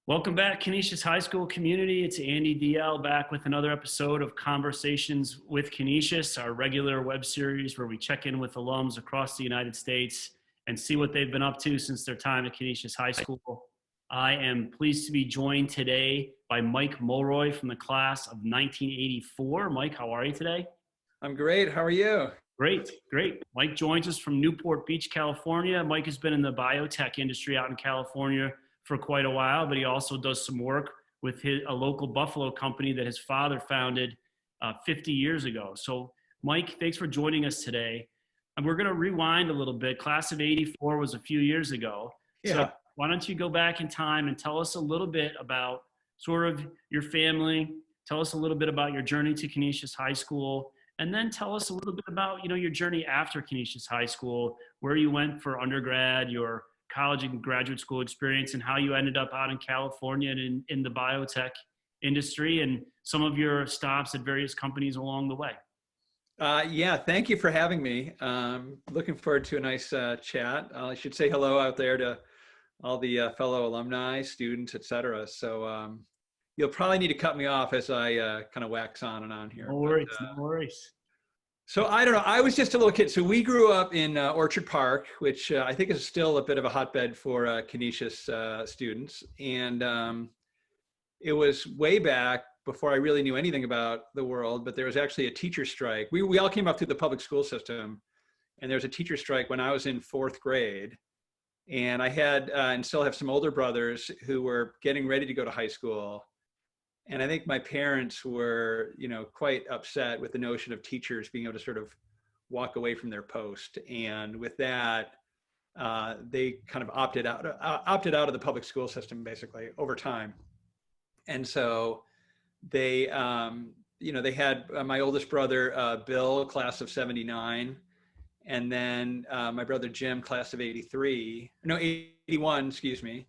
Welcome back, Canisius High School community. It's Andy Deyell back with another episode of Conversations with Canisius, our regular web series where we check in with alums across the United States and see what they've been up to since their time at Canisius High School. I am pleased to be joined today by Mike Mulroy from the class of 1984. Mike, how are you today? I'm great. How are you? Great, great. Mike joins us from Newport Beach, California. Mike has been in the biotech industry out in California for quite a while, but he also does some work with a local Buffalo company that his father founded 50 years ago. So Mike, thanks for joining us today. And we're gonna rewind a little bit. Class of 84 was a few years ago. Yeah. So why don't you go back in time and tell us a little bit about sort of your family, tell us a little bit about your journey to Canisius High School, and then tell us a little bit about, your journey after Canisius High School, where you went for undergrad, your college and graduate school experience, and how you ended up out in California and in the biotech industry, and some of your stops at various companies along the way. Yeah, thank you for having me. Looking forward to a nice chat. I should say hello out there to all the fellow alumni, students, etc. So you'll probably need to cut me off as I kind of wax on and on here. No worries, no worries. So I don't know, I was just a little kid. So we grew up in Orchard Park, which I think is still a bit of a hotbed for Canisius students. And it was way back before I really knew anything about the world, but there was actually a teacher strike. We all came up through the public school system, and there was a teacher strike when I was in 4th grade. And I had, and still have, some older brothers who were getting ready to go to high school. And I think my parents were, quite upset with the notion of teachers being able to sort of walk away from their post. And with that, they kind of opted out of the public school system basically over time. And so they, they had my oldest brother, Bill, class of 79. And then my brother, Jim, class of 81, excuse me.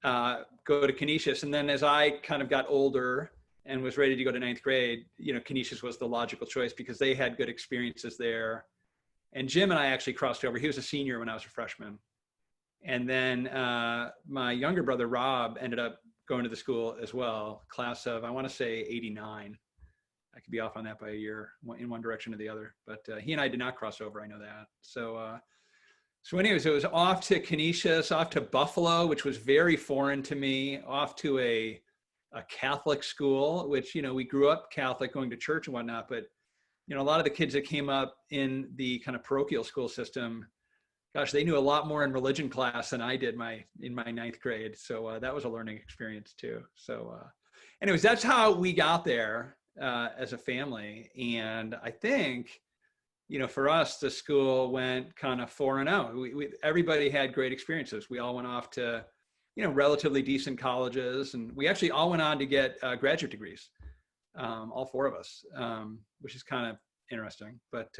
Go to Canisius. And then as I kind of got older and was ready to go to 9th grade, Canisius was the logical choice because they had good experiences there. And Jim and I actually crossed over. He was a senior when I was a freshman. And then my younger brother, Rob, ended up going to the school as well, class of, I want to say 89. I could be off on that by a year in one direction or the other, but he and I did not cross over. I know that. So anyways, it was off to Canisius, off to Buffalo, which was very foreign to me, off to a Catholic school, which, we grew up Catholic, going to church and whatnot, but, a lot of the kids that came up in the kind of parochial school system, gosh, they knew a lot more in religion class than I did in my 9th grade. So that was a learning experience too. So anyways, that's how we got there as a family. And I think, for us, the school went kind of 4-0. Everybody had great experiences. We all went off to, relatively decent colleges, and we actually all went on to get graduate degrees, all 4 of us, which is kind of interesting. But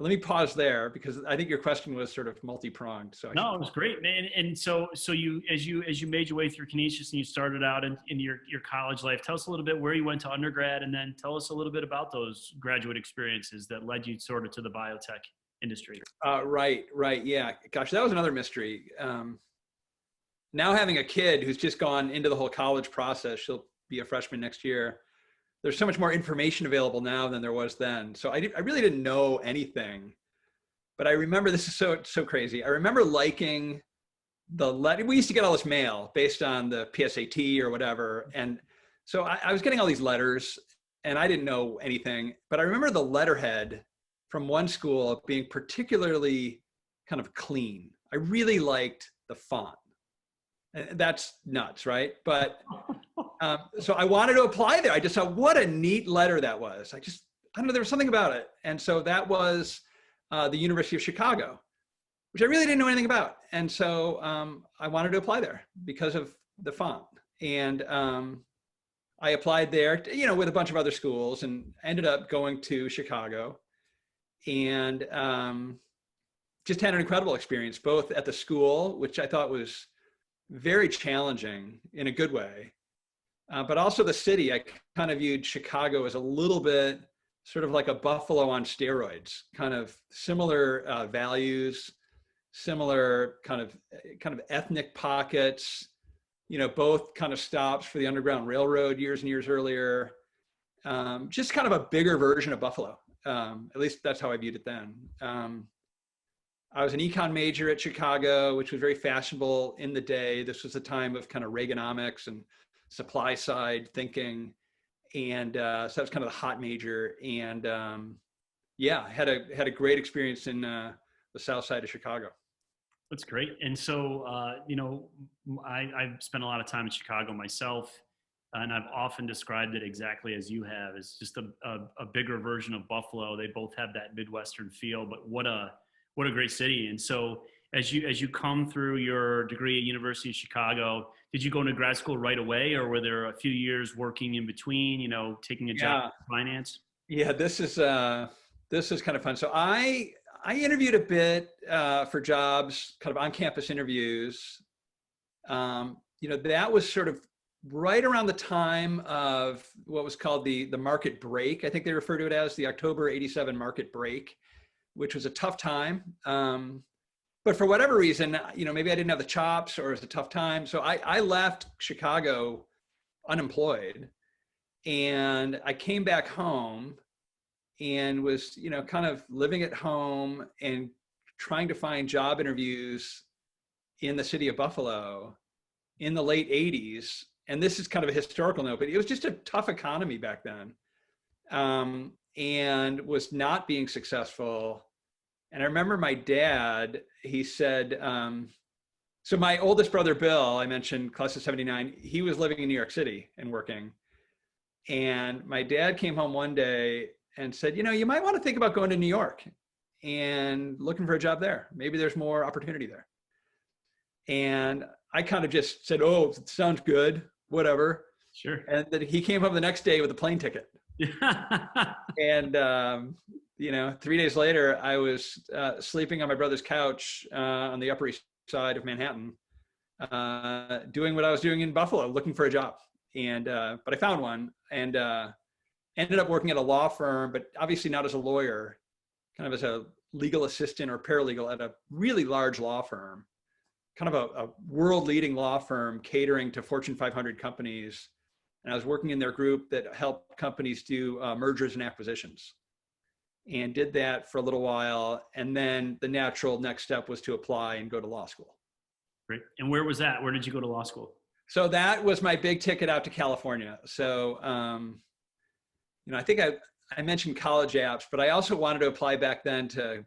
let me pause there because I think your question was sort of multi-pronged. So no, it was great, man. And so you, as you made your way through Canisius and you started out in your college life, tell us a little bit where you went to undergrad, and then tell us a little bit about those graduate experiences that led you sort of to the biotech industry. Right. Yeah. Gosh, that was another mystery. Now having a kid who's just gone into the whole college process, she'll be a freshman next year. There's so much more information available now than there was then. So I really didn't know anything, but I remember, this is so crazy. I remember liking the letter. We used to get all this mail based on the PSAT or whatever. And so I was getting all these letters and I didn't know anything, but I remember the letterhead from one school being particularly kind of clean. I really liked the font. That's nuts, right? But so I wanted to apply there. I just thought, what a neat letter that was. I don't know, there was something about it. And so that was the University of Chicago, which I really didn't know anything about. And so I wanted to apply there because of the font. And I applied there, with a bunch of other schools, and ended up going to Chicago, and just had an incredible experience, both at the school, which I thought was very challenging in a good way, but also the city. I kind of viewed Chicago as a little bit sort of like a Buffalo on steroids, kind of similar values, similar kind of ethnic pockets, both kind of stops for the Underground Railroad years and years earlier. Just kind of a bigger version of Buffalo. At least that's how I viewed it then. I was an econ major at Chicago, which was very fashionable in the day. This was a time of kind of Reaganomics and supply side thinking. And so that was kind of the hot major. And yeah, had a great experience in the South Side of Chicago. That's great. And so, I've spent a lot of time in Chicago myself, and I've often described it exactly as you have. It's just a bigger version of Buffalo. They both have that Midwestern feel, but what a great city. And so as you come through your degree at University of Chicago, did you go into grad school right away, or were there a few years working in between, taking a job in finance? Yeah, this is kind of fun. So I interviewed a bit for jobs, kind of on-campus interviews. That was sort of right around the time of what was called the market break. I think they refer to it as the October '87 market break, which was a tough time. But for whatever reason, maybe I didn't have the chops, or it was a tough time. So I left Chicago unemployed, and I came back home and was, kind of living at home and trying to find job interviews in the city of Buffalo in the late '80s. And this is kind of a historical note, but it was just a tough economy back then, and was not being successful. And I remember my dad, he said, so my oldest brother, Bill, I mentioned, class of '79, he was living in New York City and working. And my dad came home one day and said, you might want to think about going to New York and looking for a job there. Maybe there's more opportunity there. And I kind of just said, oh, it sounds good, whatever. Sure. And then he came home the next day with a plane ticket. And, 3 days later, I was sleeping on my brother's couch on the Upper East Side of Manhattan, doing what I was doing in Buffalo, looking for a job. And but I found one, and ended up working at a law firm, but obviously not as a lawyer, kind of as a legal assistant or paralegal at a really large law firm, kind of a world-leading law firm catering to Fortune 500 companies. And I was working in their group that helped companies do mergers and acquisitions, and did that for a little while. And then the natural next step was to apply and go to law school. Great. And where was that? Where did you go to law school? So that was my big ticket out to California. So, I think I mentioned college apps, but I also wanted to apply back then to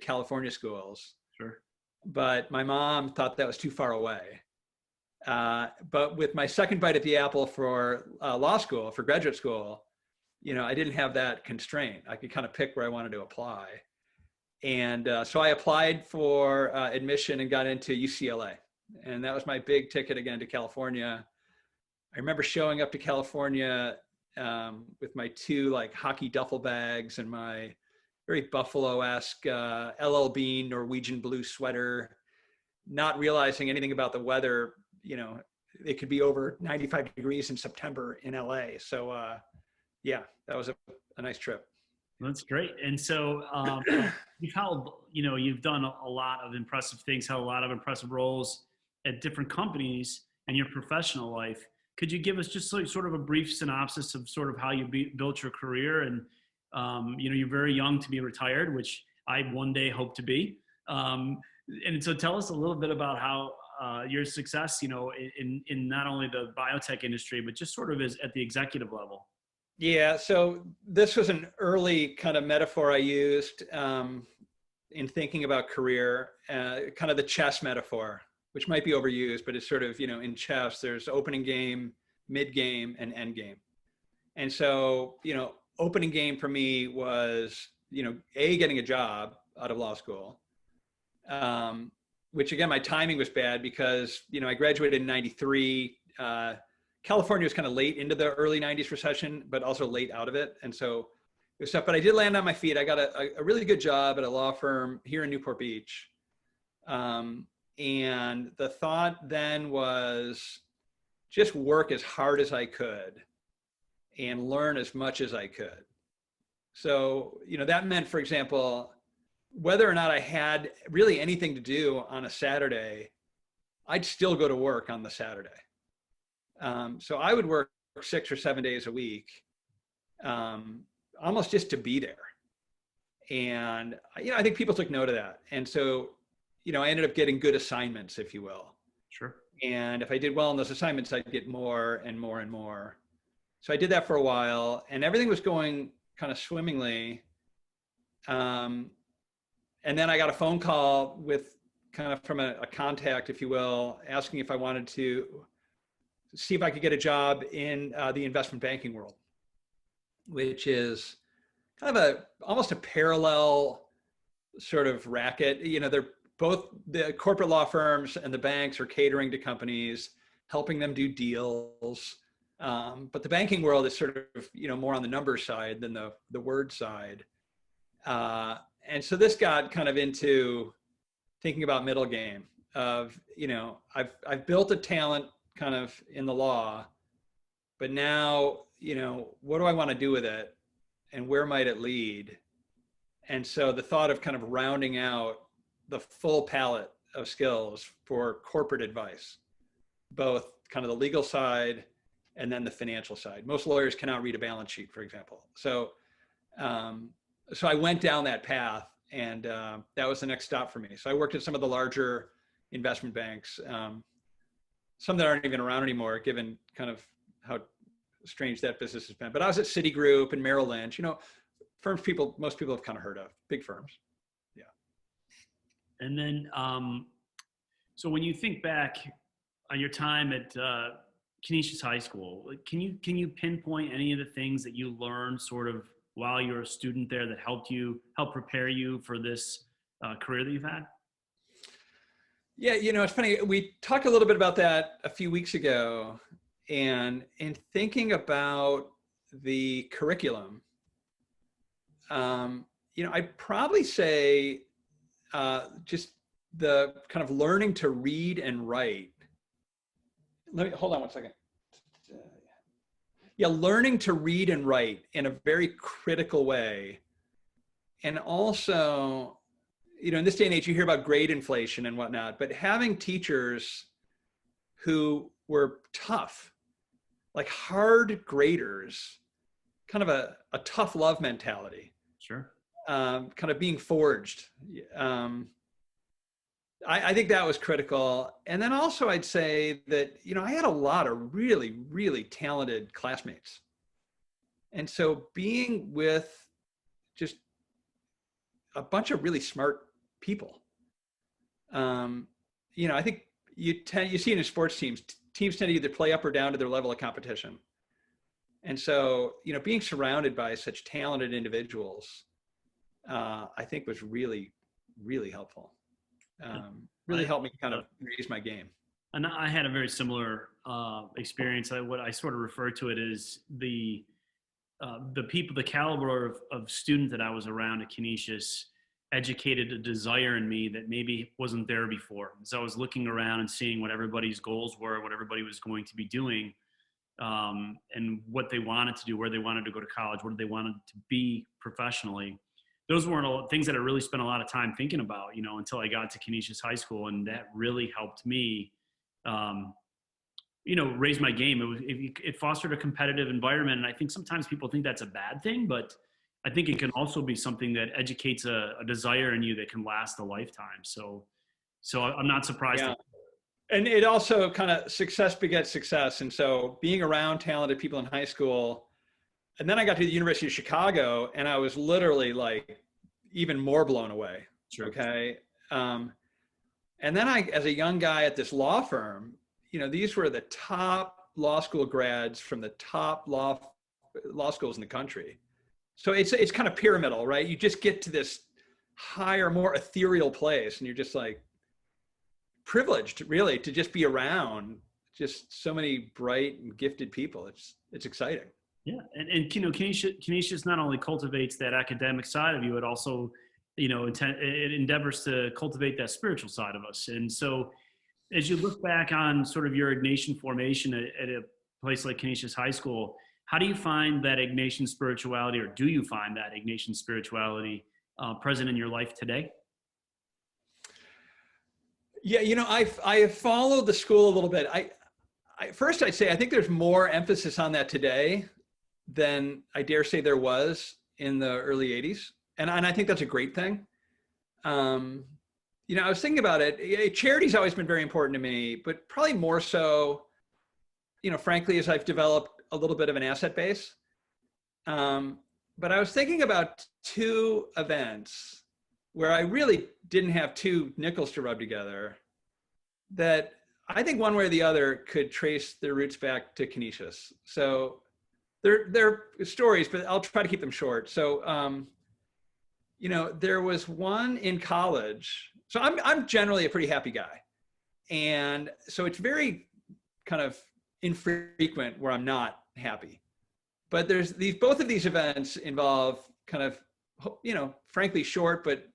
California schools. Sure. But my mom thought that was too far away. But with my second bite at the apple for law school, for graduate school, I didn't have that constraint. I could kind of pick where I wanted to apply. And so I applied for admission and got into UCLA. And that was my big ticket again to California. I remember showing up to California with my two hockey duffel bags and my very Buffalo-esque LL Bean Norwegian blue sweater, not realizing anything about the weather. It could be over 95 degrees in September in LA. So yeah, that was a nice trip. That's great. And so you've held, you've done a lot of impressive things, held a lot of impressive roles at different companies in your professional life. Could you give us just sort of a brief synopsis of sort of how you built your career? And, you're very young to be retired, which I one day hope to be. And so tell us a little bit about how your success, in not only the biotech industry, but just sort of at the executive level. Yeah, so this was an early kind of metaphor I used in thinking about career, kind of the chess metaphor, which might be overused, but it's sort of, in chess, there's opening game, mid game, and end game. And so, opening game for me was, getting a job out of law school, which again, my timing was bad because, I graduated in '93. California was kind of late into the early '90s recession, but also late out of it. And so it was tough, but I did land on my feet. I got a really good job at a law firm here in Newport Beach. And the thought then was just work as hard as I could and learn as much as I could. So, that meant, for example, whether or not I had really anything to do on a Saturday, I'd still go to work on the Saturday. So I would work 6 or 7 days a week, almost just to be there. And, I think people took note of that. And so, I ended up getting good assignments, if you will. Sure. And if I did well in those assignments, I'd get more and more and more. So I did that for a while, and everything was going kind of swimmingly. And then I got a phone call with kind of from a contact, if you will, asking if I wanted to see if I could get a job in the investment banking world, which is kind of almost a parallel sort of racket. They're both, the corporate law firms and the banks are catering to companies, helping them do deals. But the banking world is sort of, more on the numbers side than the word side. And so this got kind of into thinking about middle game of, I've built a talent kind of in the law, but now, what do I want to do with it and where might it lead? And so the thought of kind of rounding out the full palette of skills for corporate advice, both kind of the legal side and then the financial side. Most lawyers cannot read a balance sheet, for example. So I went down that path, and that was the next stop for me. So I worked at some of the larger investment banks, some that aren't even around anymore, given kind of how strange that business has been. But I was at Citigroup and Merrill Lynch, firms most people have kind of heard of, big firms. Yeah. And then, so when you think back on your time at Canisius High School, can you pinpoint any of the things that you learned sort of while you were a student there that help prepare you for this career that you've had? Yeah, it's funny. We talked a little bit about that a few weeks ago, and in thinking about the curriculum, I'd probably say just the kind of learning to read and write. Hold on one second. Yeah, learning to read and write in a very critical way. And also, in this day and age, you hear about grade inflation and whatnot, but having teachers who were tough, like hard graders, kind of a tough love mentality. Sure. Kind of being forged. I think that was critical. And then also I'd say that, I had a lot of really, really talented classmates. And so being with just a bunch of really smart people, I think you see it in sports teams tend to either play up or down to their level of competition. And so, being surrounded by such talented individuals, I think was really, really helpful. Really helped me kind of raise my game. And I had a very similar experience. What I sort of refer to it as the people, the caliber of student that I was around at Canisius educated a desire in me that maybe wasn't there before. So I was looking around and seeing what everybody's goals were, what everybody was going to be doing, and what they wanted to do, where they wanted to go to college, what they wanted to be professionally. Those weren't all things that I really spent a lot of time thinking about, until I got to Canisius High School, and that really helped me, raise my game. It fostered a competitive environment, and I think sometimes people think that's a bad thing, but I think it can also be something that educates a desire in you that can last a lifetime. So I'm not surprised. Yeah. And it also kind of success begets success. And so being around talented people in high school, and then I got to the University of Chicago, and I was literally like even more blown away. Sure. Okay. And then as a young guy at this law firm, these were the top law school grads from the top law schools in the country. So it's kind of pyramidal, right? You just get to this higher, more ethereal place, and you're just like privileged, really, to just be around just so many bright and gifted people. It's exciting. Yeah, and Canisius not only cultivates that academic side of you, it also, it endeavors to cultivate that spiritual side of us. And so, as you look back on sort of your Ignatian formation at a place like Canisius High School, how do you find that Ignatian spirituality, or do you find that Ignatian spirituality present in your life today? Yeah, I have followed the school a little bit. First, I'd say I think there's more emphasis on that today than I dare say there was in the early 80s. And I think that's a great thing. You know, I was thinking about it. Charity's always been very important to me, but probably more so, you know, frankly, as I've developed a little bit of an asset base. But I was thinking about two events where I really didn't have two nickels to rub together that I think one way or the other could trace their roots back to Canisius. So they're stories, but I'll try to keep them short. So, you know, there was one in college. So I'm generally a pretty happy guy. And so it's very kind of infrequent where I'm not happy. But there's both of these events involve kind of, you know, frankly short, but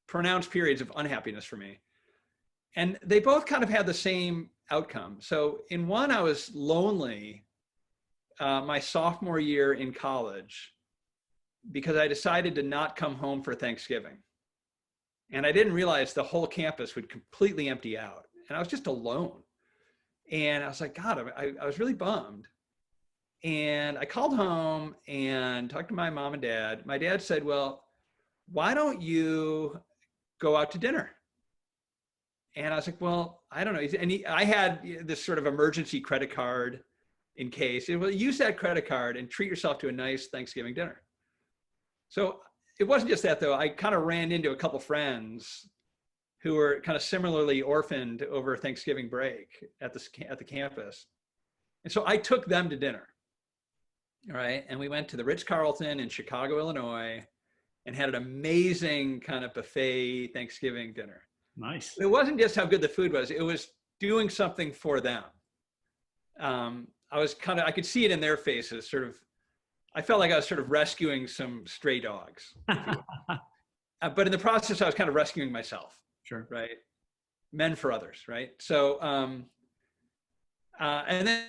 pronounced periods of unhappiness for me. And they both kind of had the same outcome. So in one, I was lonely my sophomore year in college because I decided to not come home for Thanksgiving. And I didn't realize the whole campus would completely empty out. And I was just alone. And I was like, God, I was really bummed. And I called home and talked to my mom and dad. My dad said, well, why don't you go out to dinner? And I was like, well, I don't know. And I had this sort of emergency credit card in case. Well, use that credit card and treat yourself to a nice Thanksgiving dinner. So it wasn't just that, though. I kind of ran into a couple friends who were kind of similarly orphaned over Thanksgiving break at the campus. And so I took them to dinner. All right. And we went to the Ritz-Carlton in Chicago, Illinois, and had an amazing kind of buffet Thanksgiving dinner. Nice. It wasn't just how good the food was, it was doing something for them. I could see it in their faces, sort of, I felt like I was sort of rescuing some stray dogs. But in the process, I was kind of rescuing myself. Sure. Right. Men for others. Right. So, and then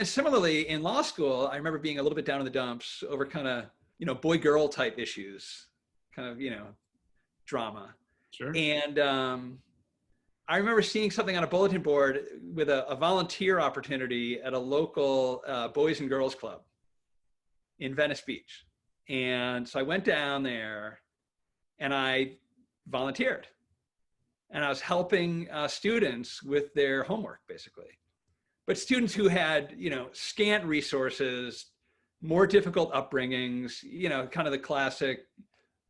similarly in law school, I remember being a little bit down in the dumps over kind of, you know, boy girl type issues, kind of, you know, drama. Sure. And I remember seeing something on a bulletin board with a volunteer opportunity at a local Boys and Girls Club in Venice Beach. And so I went down there and I volunteered. And I was helping students with their homework, basically. But students who had, you know, scant resources, more difficult upbringings, you know, kind of the classic,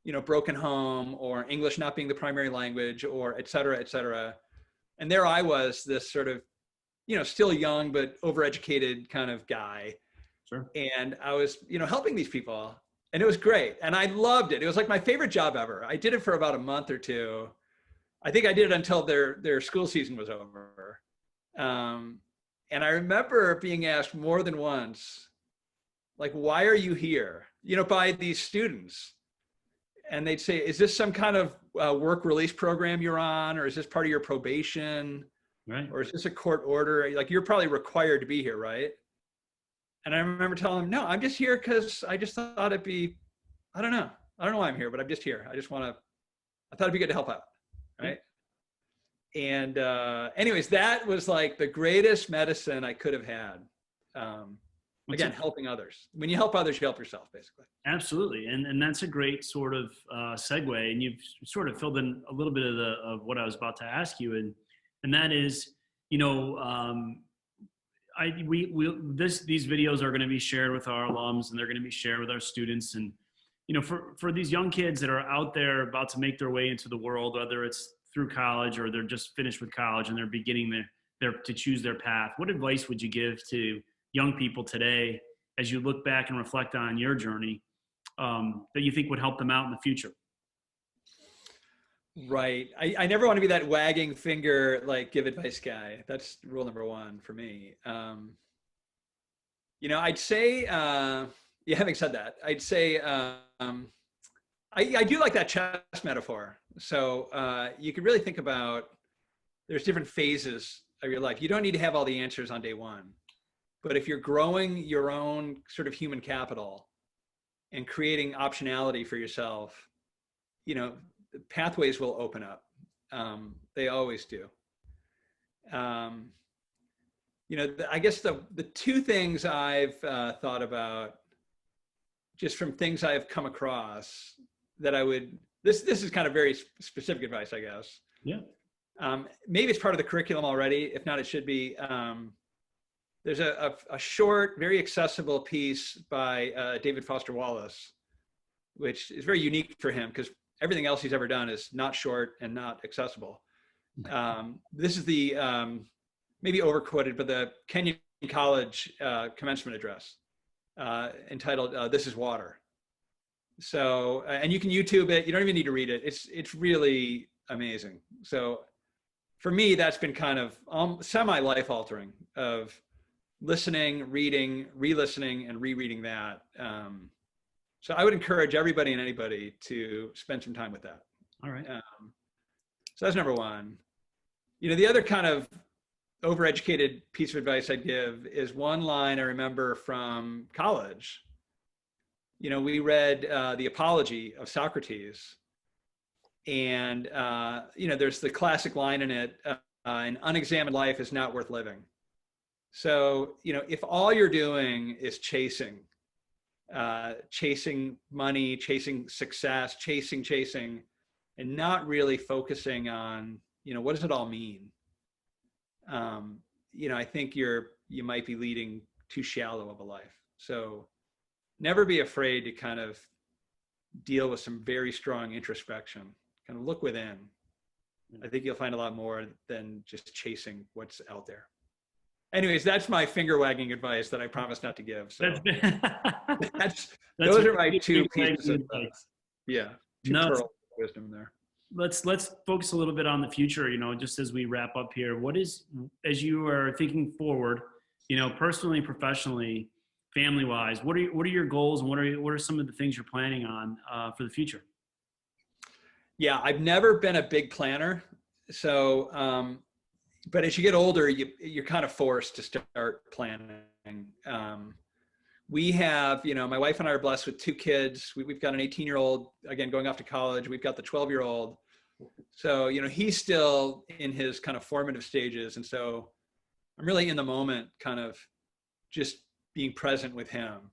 you know, broken home or English not being the primary language or et cetera, et cetera. And there I was, this sort of, you know, still young, but overeducated kind of guy. Sure. And I was, you know, helping these people and it was great. And I loved it. It was like my favorite job ever. I did it for about a month or two. I think I did it until their school season was over. And I remember being asked more than once, like, why are you here? You know, by these students. And they'd say, is this some kind of work release program you're on? Or is this part of your probation? Right. Or is this a court order? Like, you're probably required to be here, right? And I remember telling them, no, I'm just here because I just thought it'd be, I don't know why I'm here, but I'm just here. I thought it'd be good to help out. Right. And anyways, that was like the greatest medicine I could have had. Again, helping others. When you help others, you help yourself, basically. Absolutely. And that's a great sort of segue. And you've sort of filled in a little bit of what I was about to ask you. And that is, you know, these videos are going to be shared with our alums and they're going to be shared with our students. And, you know, for these young kids that are out there about to make their way into the world, whether it's through college or they're just finished with college and they're beginning to choose their path, what advice would you give to young people today as you look back and reflect on your journey that you think would help them out in the future? Right. I never want to be that wagging finger, like give advice guy. That's rule number one for me. You know, I'd say, having said that, I'd say, I do like that chess metaphor. So you can really think about, there's different phases of your life. You don't need to have all the answers on day one. But if you're growing your own sort of human capital and creating optionality for yourself, you know, pathways will open up. They always do. You I guess the two things I've thought about, just from things I've come across, that I would, this is kind of very specific advice, I guess. Yeah. Maybe it's part of the curriculum already. If not, it should be. There's a short, very accessible piece by David Foster Wallace, which is very unique for him because everything else he's ever done is not short and not accessible. This is the, maybe overquoted, but the Kenyon College commencement address entitled "This is Water." So, and you can YouTube it. You don't even need to read it. It's really amazing. So, for me, that's been kind of semi-life altering, of listening, reading, re-listening, and rereading that. So I would encourage everybody and anybody to spend some time with that. All right. So that's number one. The other kind of overeducated piece of advice I'd give is one line I remember from college. We read the Apology of Socrates, and there's the classic line in it, an unexamined life is not worth living. So, if all you're doing is chasing money, chasing success, chasing, and not really focusing on, what does it all mean? I think you might be leading too shallow of a life. So never be afraid to kind of deal with some very strong introspection, kind of look within. I think you'll find a lot more than just chasing what's out there. Anyways, that's my finger wagging advice that I promised not to give. So those are my two pieces of advice. Yeah. Two wisdom there. Let's focus a little bit on the future, just as we wrap up here. What is, as you are thinking forward, personally, professionally, family-wise, what are your goals, and what are some of the things you're planning on for the future? Yeah, I've never been a big planner. So, but as you get older, you're kind of forced to start planning. We have, my wife and I are blessed with two kids. We've got an 18-year-old, again, going off to college. We've got the 12-year-old. So, he's still in his kind of formative stages. And so I'm really in the moment, kind of just being present with him.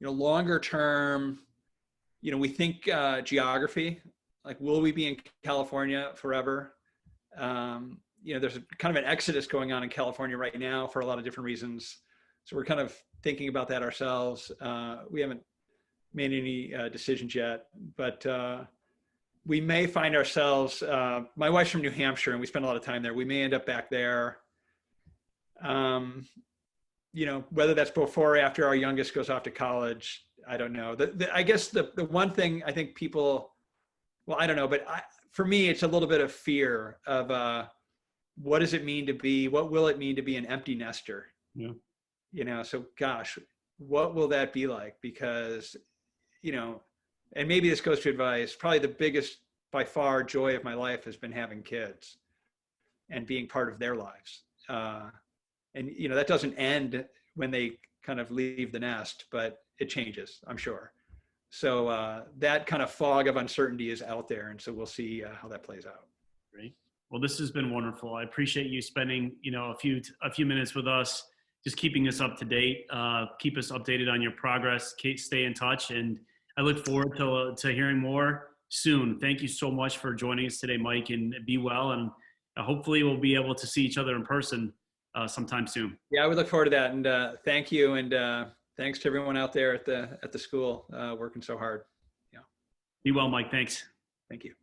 Longer term, we think geography, like, will we be in California forever? There's a kind of an exodus going on in California right now for a lot of different reasons. So we're kind of thinking about that ourselves. We haven't made any decisions yet, but we may find ourselves, my wife's from New Hampshire and we spend a lot of time there. We may end up back there. Whether that's before or after our youngest goes off to college, I don't know. I guess the one thing I think people, well, I don't know, but for me, it's a little bit of fear of what does it mean to be, what will it mean to be an empty nester? Yeah. So gosh, what will that be like? Because, and maybe this goes to advice, probably the biggest by far joy of my life has been having kids and being part of their lives. And, that doesn't end when they kind of leave the nest, but it changes, I'm sure. So that kind of fog of uncertainty is out there. And so we'll see how that plays out. Great. Well, this has been wonderful. I appreciate you spending, a few minutes with us, just keeping us up to date, keep us updated on your progress, stay in touch. And I look forward to hearing more soon. Thank you so much for joining us today, Mike, and be well. And hopefully we'll be able to see each other in person sometime soon. Yeah, I would look forward to that. And thank you. And thanks to everyone out there at the school working so hard. Yeah. Be well, Mike. Thanks. Thank you.